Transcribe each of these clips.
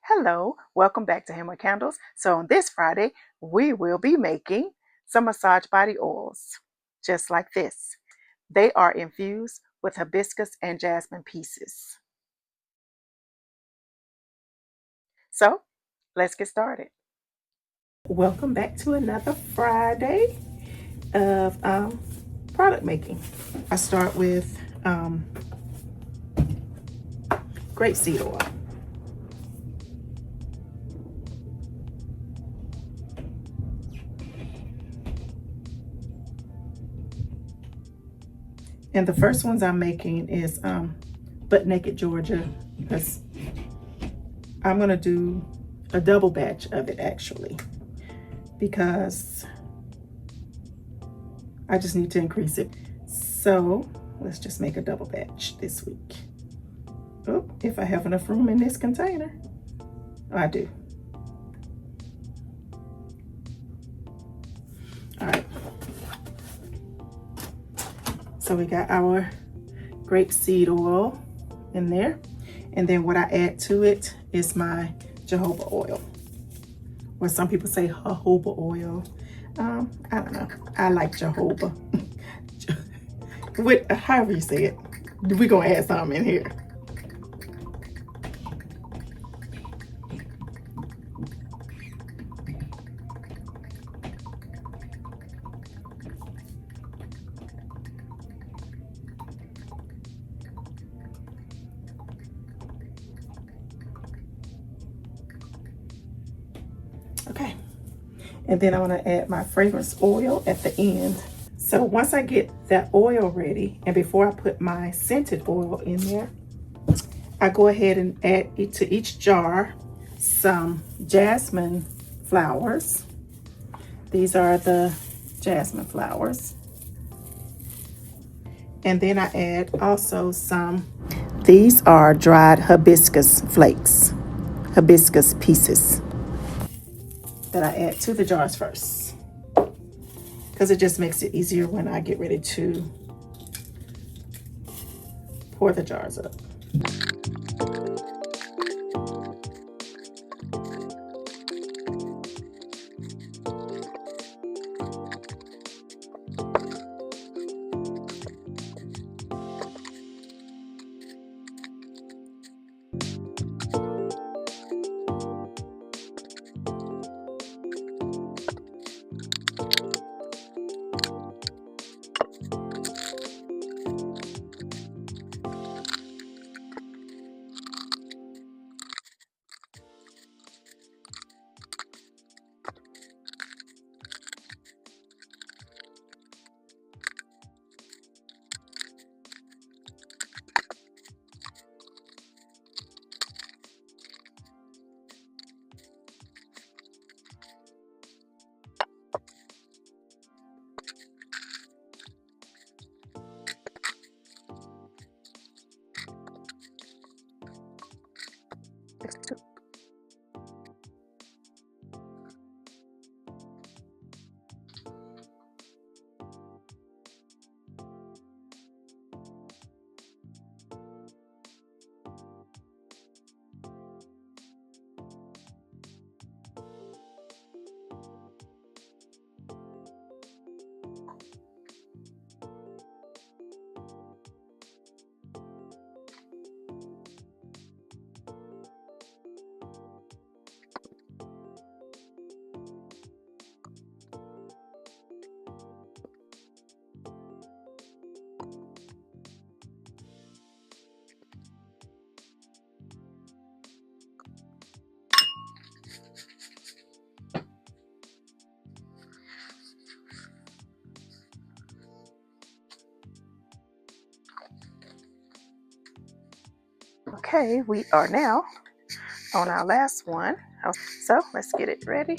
Hello, welcome back to Hammer Candles. So on this Friday, we will be making some massage body oils, just like this. They are infused with hibiscus and jasmine pieces. So let's get started. Welcome back to another Friday of product making. I start with grapeseed oil. And the first ones I'm making is Butt Naked Georgia. I'm gonna do a double batch of it actually, because I just need to increase it. So let's just make a double batch this week. Oh, if I have enough room in this container. Oh, I do. All right. So we got our grapeseed oil in there. And then what I add to it is my jojoba oil, or some people say jojoba oil. I don't know. I like jojoba. However you say it. We're gonna add some in here. Okay, and then I'm gonna add my fragrance oil at the end. So once I get that oil ready, and before I put my scented oil in there, I go ahead and add it to each jar some jasmine flowers. These are the jasmine flowers. And then I add also these are dried hibiscus flakes, hibiscus pieces that I add to the jars first, because it just makes it easier when I get ready to pour the jars up. Okay, we are now on our last one. So let's get it ready.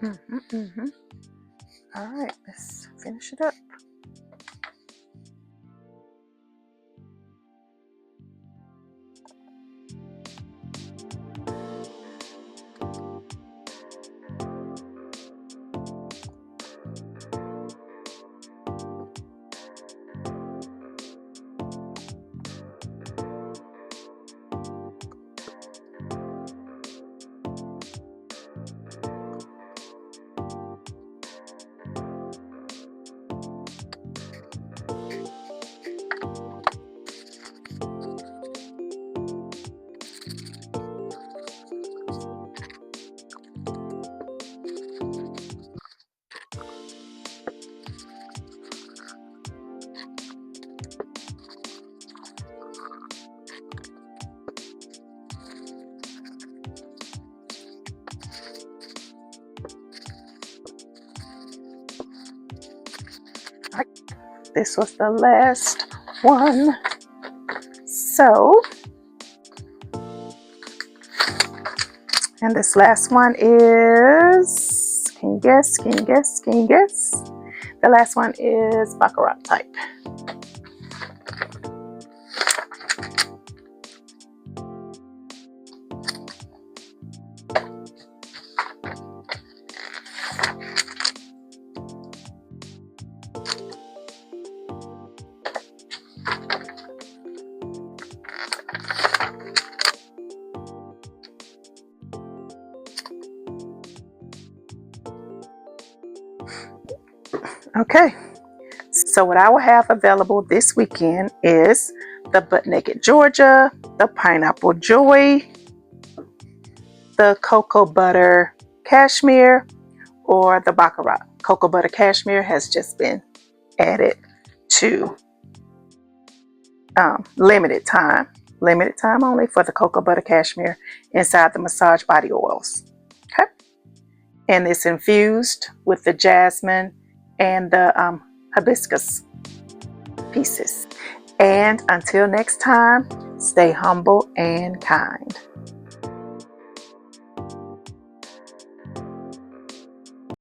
All right, let's finish it up. This was the last one. So, and this last one is, can you guess, can you guess, can you guess? The last one is baccarat type. Okay, so what I will have available this weekend is the Butt Naked Georgia, the Pineapple Joy, the Cocoa Butter Cashmere, or the Baccarat. Cocoa Butter Cashmere has just been added to limited time only for the Cocoa Butter Cashmere inside the massage body oils. Okay, and it's infused with the jasmine and the hibiscus pieces. And until next time, stay humble and kind.